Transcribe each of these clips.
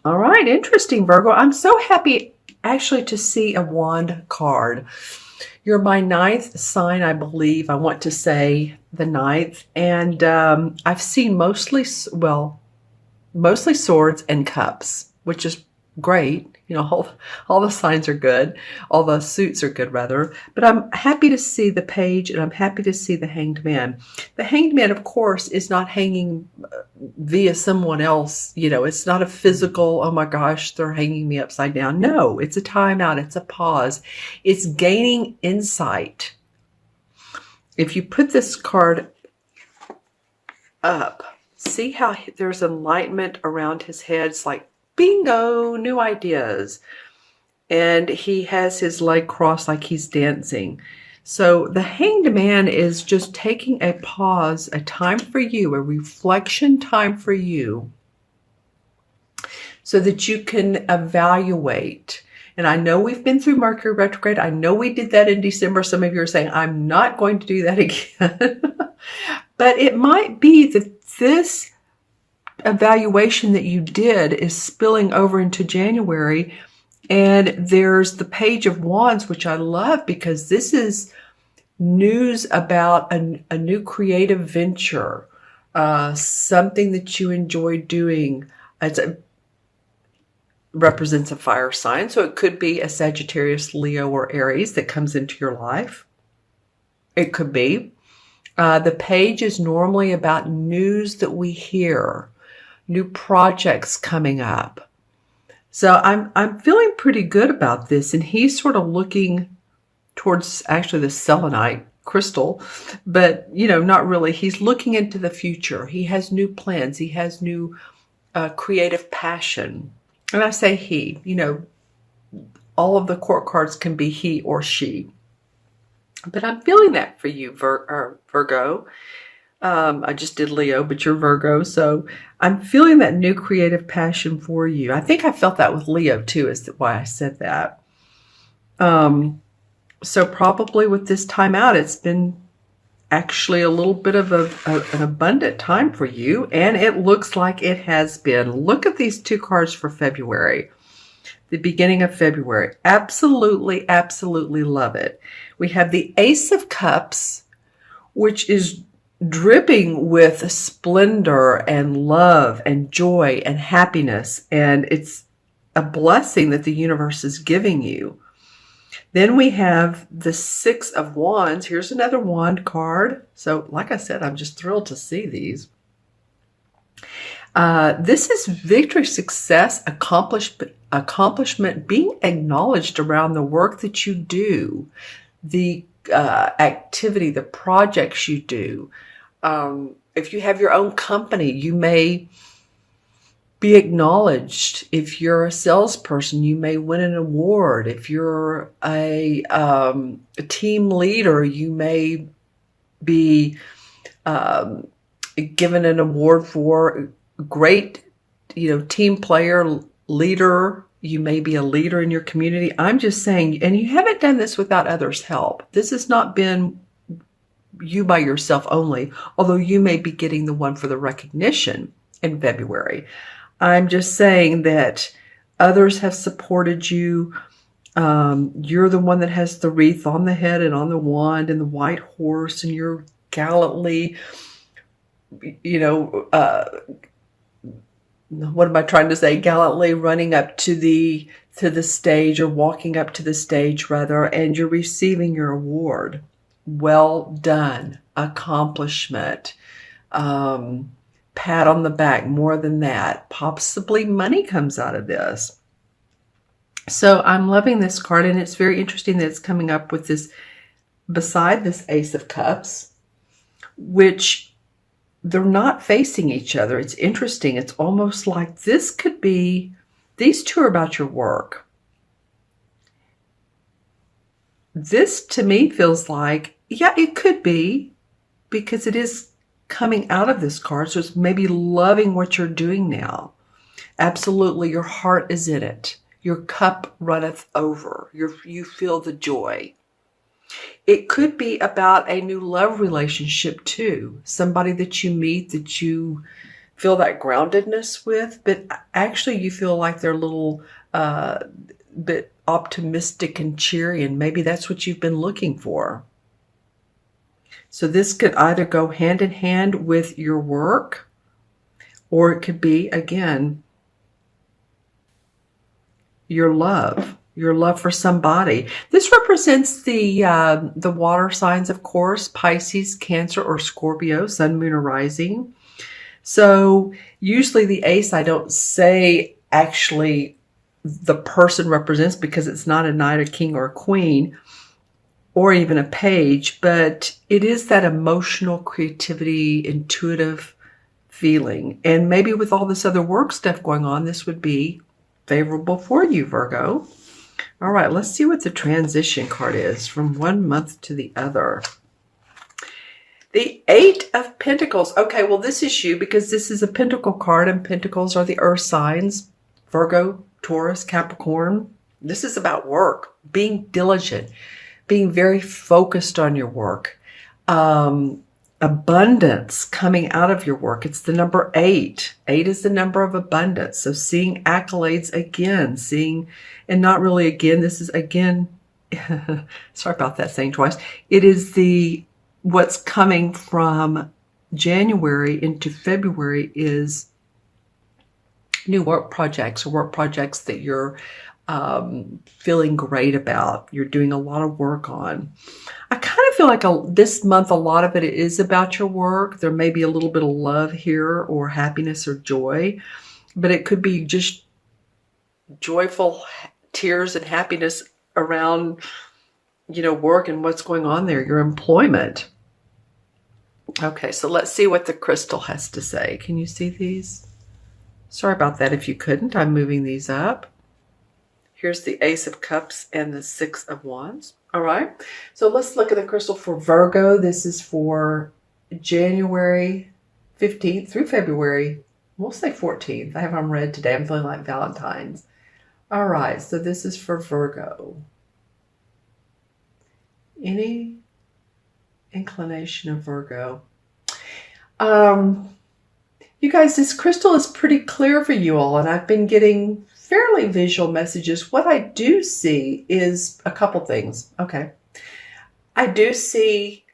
All right, interesting, Virgo. I'm so happy actually to see a wand card. You're my ninth sign, I believe. I want to say the ninth. And I've seen mostly swords and cups, which is great. All the signs are good. All the suits are good, rather. But I'm happy to see the page and I'm happy to see the hanged man. The hanged man, of course, is not hanging via someone else. It's not a physical, oh my gosh, they're hanging me upside down. No, it's a timeout. It's a pause. It's gaining insight. If you put this card up, see how there's enlightenment around his head. It's like, bingo, new ideas. And he has his leg crossed like he's dancing. So the hanged man is just taking a pause, a time for you, a reflection time for you, so that you can evaluate. And I know we've been through Mercury retrograde. I know we did that in December. Some of you are saying, I'm not going to do that again. But it might be that this evaluation that you did is spilling over into January. And there's the Page of Wands, which I love because this is news about a new creative venture, something that you enjoy doing. Represents a fire sign, so it could be a Sagittarius, Leo, or Aries that comes into your life. It could be. The page is normally about news that we hear, new projects coming up. So I'm feeling pretty good about this, and he's sort of looking towards actually the selenite crystal, but not really. He's looking into the future. He has new plans. He has new creative passion. And I say he, all of the court cards can be he or she. But I'm feeling that for you, Virgo. I just did Leo, but you're Virgo. So I'm feeling that new creative passion for you. I think I felt that with Leo too, is why I said that. So probably with this time out, it's been actually a little bit of an abundant time for you. And it looks like it has been. Look at these two cards for February. The beginning of February. Absolutely, absolutely love it. We have the Ace of Cups, which is dripping with splendor and love and joy and happiness. And it's a blessing that the universe is giving you. Then we have the Six of Wands. Here's another wand card. So like I said, I'm just thrilled to see these. This is victory, success, accomplishment, being acknowledged around the work that you do, the activity, the projects you do. If you have your own company, you may be acknowledged. If you're a salesperson, you may win an award. If you're a team leader, you may be given an award for great, team player, leader. You may be a leader in your community. I'm just saying, and you haven't done this without others' help. This has not been you by yourself only, although you may be getting the one for the recognition in February. I'm just saying that others have supported you. You're the one that has the wreath on the head and on the wand and the white horse, and you're gallantly, what am I trying to say? Gallantly running up to the stage, or walking up to the stage rather, and you're receiving your award. Well done. Accomplishment. Pat on the back. More than that, possibly money comes out of this. So I'm loving this card, and it's very interesting that it's coming up with this beside this Ace of Cups, which they're not facing each other. It's interesting. It's almost like this could be, these two are about your work. This to me feels like, yeah, it could be, because it is coming out of this card. So it's maybe loving what you're doing now. Absolutely. Your heart is in it. Your cup runneth over. You feel the joy. It could be about a new love relationship too. Somebody that you meet that you feel that groundedness with, but actually you feel like they're a little bit optimistic and cheery, and maybe that's what you've been looking for. So this could either go hand in hand with your work, or it could be, again, your love for somebody. This represents the water signs, of course, Pisces, Cancer, or Scorpio, Sun, Moon, or Rising. So usually the ace, I don't say actually the person represents, because it's not a knight, a king, or a queen, or even a page, but it is that emotional creativity, intuitive feeling. And maybe with all this other work stuff going on, this would be favorable for you, Virgo. All right, let's see what the transition card is from one month to the other. The Eight of Pentacles. Okay, well, this is you, because this is a pentacle card, and pentacles are the earth signs, Virgo, Taurus, Capricorn. This is about work, being diligent, being very focused on your work, abundance coming out of your work. It's the number 8. 8 is the number of abundance. So seeing accolades again, and not really again, this is again, sorry about that saying twice. It is what's coming from January into February is new work projects, or work projects that you're feeling great about. You're doing a lot of work on. I kind of feel like this month, a lot of it is about your work. There may be a little bit of love here, or happiness, or joy, but it could be just joyful tears and happiness around, work and what's going on there, your employment. Okay, so let's see what the crystal has to say. Can you see these? Sorry about that if you couldn't. I'm moving these up. Here's the Ace of Cups and the Six of Wands. All right, so let's look at the crystal for Virgo. This is for January 15th through February, we'll say 14th. I have them read today. I'm feeling like Valentine's. All right, so this is for Virgo. Any inclination of Virgo? You guys, this crystal is pretty clear for you all, and I've been getting fairly visual messages. What I do see is a couple things. Okay. I do see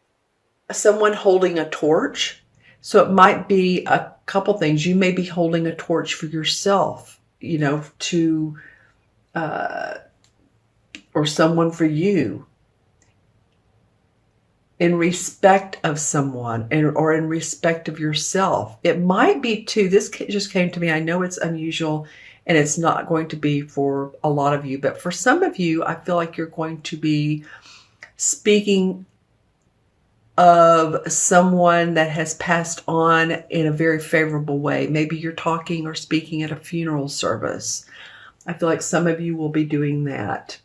someone holding a torch. So it might be a couple things. You may be holding a torch for yourself, or someone for you, in respect of someone, or in respect of yourself. It might be too, this just came to me. I know it's unusual, and it's not going to be for a lot of you, but for some of you, I feel like you're going to be speaking of someone that has passed on in a very favorable way. Maybe you're talking or speaking at a funeral service. I feel like some of you will be doing that.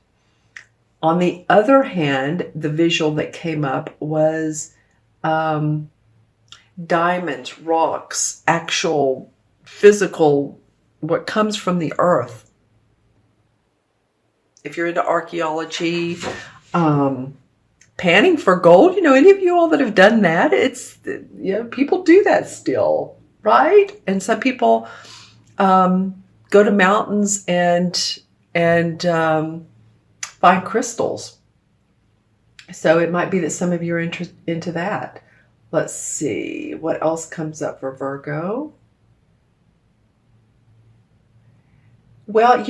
On the other hand, the visual that came up was diamonds, rocks, actual physical, what comes from the earth. If you're into archaeology, panning for gold, any of you all that have done that, people do that still, right? And some people go to mountains and find crystals. So it might be that some of you are into that. Let's see what else comes up for Virgo. Well,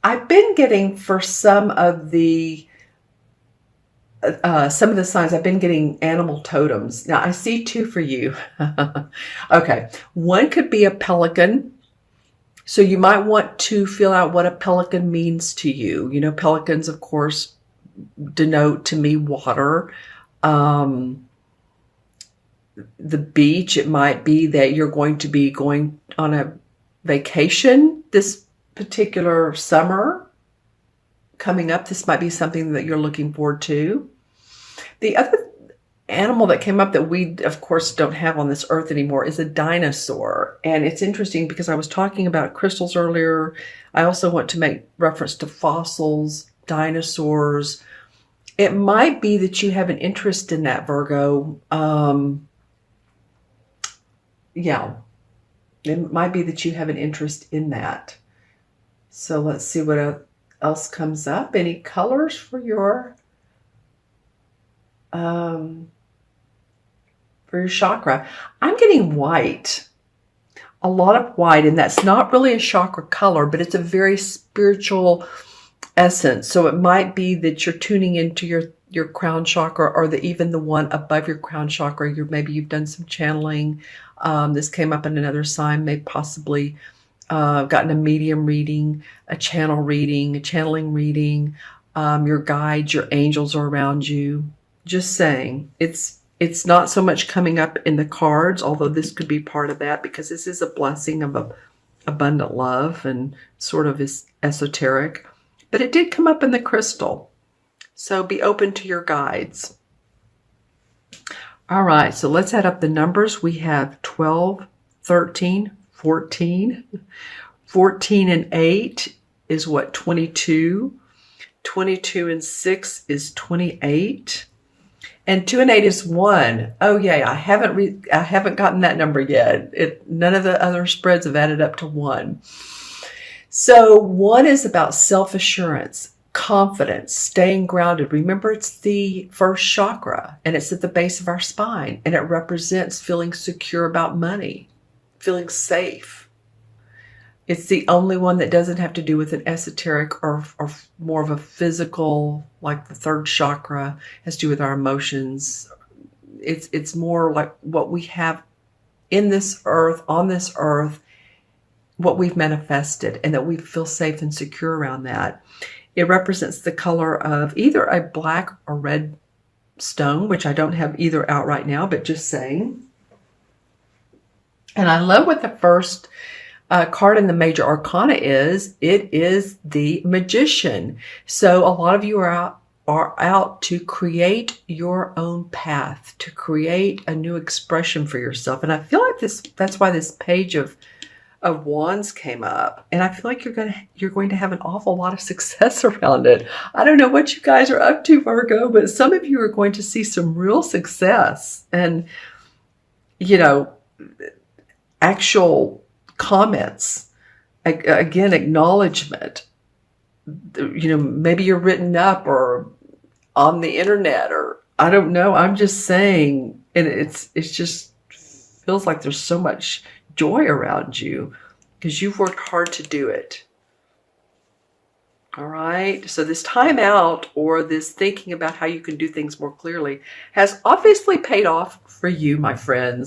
I've been getting for some of the signs, I've been getting animal totems. Now I see 2 for you. Okay. One could be a pelican. So you might want to feel out what a pelican means to you. Pelicans, of course, denote to me water. The beach, it might be that you're going to be going on a vacation this particular summer coming up. This might be something that you're looking forward to. The other animal that came up that we, of course, don't have on this earth anymore is a dinosaur. And it's interesting because I was talking about crystals earlier. I also want to make reference to fossils, dinosaurs. It might be that you have an interest in that, Virgo. Yeah. It might be that you have an interest in that. So let's see what else comes up. Any colors for your chakra? I'm getting white. A lot of white, and that's not really a chakra color, but it's a very spiritual essence. So it might be that you're tuning into your crown chakra, or even the one above your crown chakra. Maybe you've done some channeling. This came up in another sign, may possibly gotten a medium reading, a channel reading, a channeling reading. Your guides, your angels are around you. Just saying, it's not so much coming up in the cards, although this could be part of that, because this is a blessing of abundant love and sort of is esoteric. But it did come up in the crystal. So be open to your guides. All right, so let's add up the numbers. We have 12, 13, 14. 14 and 8 is what? 22. 22 and 6 is 28. And 2 and 8 is 1. Oh yeah, I haven't gotten that number yet. None of the other spreads have added up to 1. So 1 is about self-assurance, confidence, staying grounded. Remember, it's the first chakra, and it's at the base of our spine, and it represents feeling secure about money, feeling safe. It's the only one that doesn't have to do with an esoteric or more of a physical, like the third chakra has to do with our emotions. It's more like what we have in this earth, on this earth, what we've manifested, and that we feel safe and secure around that. It represents the color of either a black or red stone, which I don't have either out right now, but just saying. And I love what the first card in the major arcana is. It is the Magician. So a lot of you are out to create your own path, to create a new expression for yourself. And I feel like that's why this page of wands came up, and I feel like you're going to have an awful lot of success around it. I don't know what you guys are up to, Virgo, but some of you are going to see some real success and, actual comments, again, acknowledgement. Maybe you're written up or on the internet, or I don't know. I'm just saying, and it's just feels like there's so much joy around you because you've worked hard to do it. All right. So this time out, or this thinking about how you can do things more clearly, has obviously paid off for you, my friends.